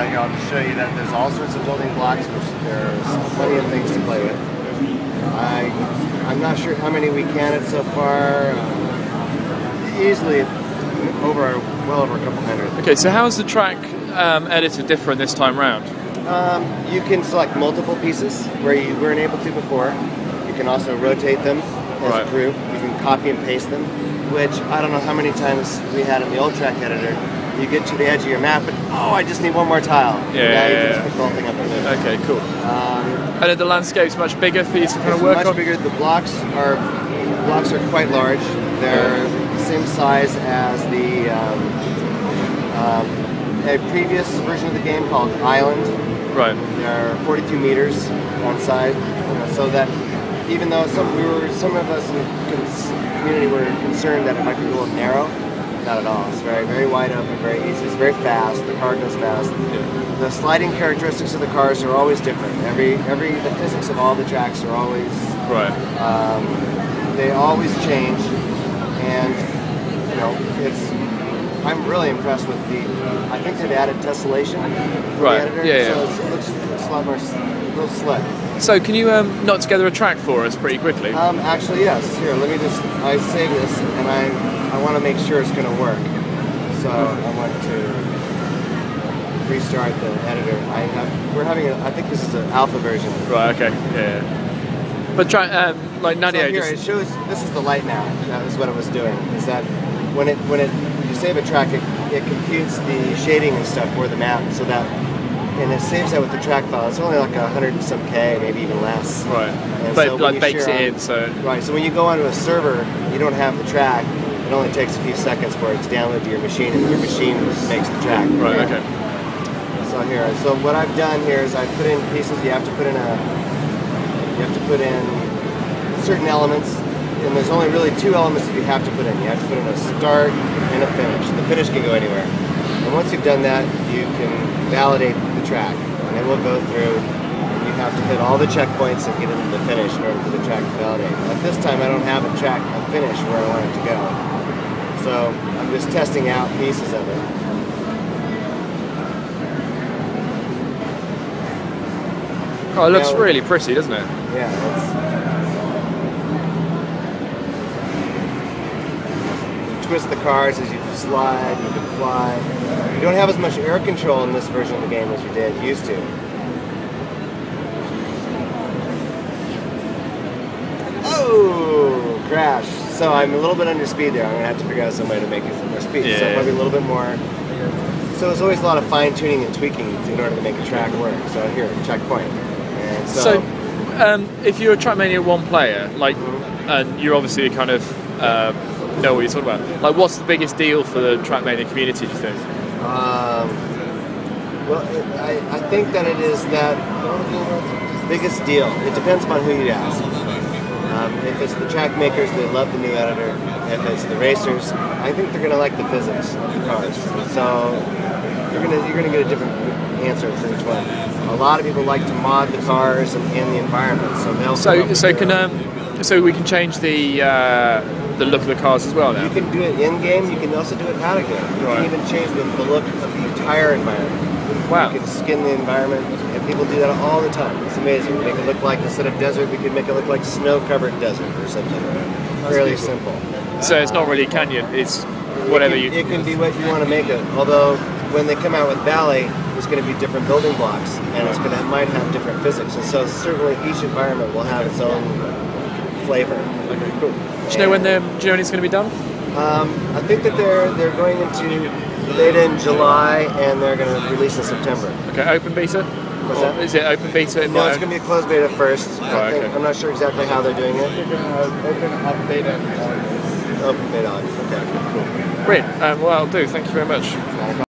here, I'll just show you that there's all sorts of building blocks, which there's plenty of things to play with. I'm not sure how many we counted so far. Easily well over a couple hundred. Okay, so how is the track editor different this time round? You can select multiple pieces where you weren't able to before. You can also rotate them as a group. You can copy and paste them, which I don't know how many times we had in the old track editor. You get to the edge of your map, and I just need one more tile. Yeah, you can just pick the whole thing up and do it. Okay, cool. And then the landscape's much bigger for you to kind of work on? Much bigger. The blocks are quite large. They're the same size as the a previous version of the game called Island. Right. They're 42 meters on side, so that even though some of us in the community were concerned that it might be a little narrow, not at all. It's very, very wide open, very easy. It's very fast. The car goes fast. Yeah. The sliding characteristics of the cars are always different. The physics of all the tracks are always they always change, and I'm really impressed with I think they've added tessellation to the editor, so it looks a lot more little slick. So can you knot together a track for us pretty quickly? Actually, yes. Here, let me I save this, and I want to make sure it's going to work. So I want to restart the editor. I think this is an alpha version. Right. Okay. Yeah. But like Nadia. So here it shows. This is the light map. That is what it was doing. Is that when you save a track, it computes the shading and stuff for the map, so that. And it saves that with the track file. It's only like 100 and some K, maybe even less. Right. And but so like bakes it in, so. Right. So when you go onto a server, you don't have the track. It only takes a few seconds for it to download to your machine, and your machine makes the track. Right. Okay. So what I've done here is I put in pieces. You have to put in certain elements, and there's only really two elements that you have to put in. You have to put in a start and a finish. The finish can go anywhere. And once you've done that, you can validate the track, and it will go through, and you have to hit all the checkpoints and get into the finish in order for the track to validate. At this time, I don't have a finish where I want it to go, so I'm just testing out pieces of it. Oh, it looks really pretty, doesn't it? Yeah. Twist the cars as you slide, you can fly. You don't have as much air control in this version of the game as you used to. Oh, crash. So I'm a little bit under speed there. I'm going to have to figure out some way to make it more speed. Yeah. So probably a little bit more. So there's always a lot of fine tuning and tweaking in order to make a track work. So here, checkpoint. And so if you're a Trackmania 1 player, like, and you're obviously kind of know what you're talking about. Like, what's the biggest deal for the Trackmania community, do you think? Well, I think that it is that biggest deal. It depends upon who you ask. If it's the track makers, they love the new editor. If it's the racers, I think they're going to like the physics of the cars. So you're going to get a different answer for each one. A lot of people like to mod the cars and the environment, so they'll. So we can change the look of the cars as well now? You can do it in-game, you can also do it out of game. You can even change the look of the entire environment. Wow. You can skin the environment, and people do that all the time. It's amazing. Make it look like, instead of desert, we could make it look like snow-covered desert or something. Fairly simple. So it's not really a canyon, it's whatever you... It can be what you want to make it. Although, when they come out with Valley, there's going to be different building blocks, and might have different physics. And so certainly each environment will have its own flavor. Okay, cool. Do you know when the journey's going to be done? I think that they're going into beta in July, and they're going to release in September. Okay, open beta? What's that? Is it open beta? No, it's going to be a closed beta first. Right, okay. I'm not sure exactly how they're doing it. They're going to open up beta. Open beta. Okay, cool. Brilliant. Well, I'll do. Thank you very much.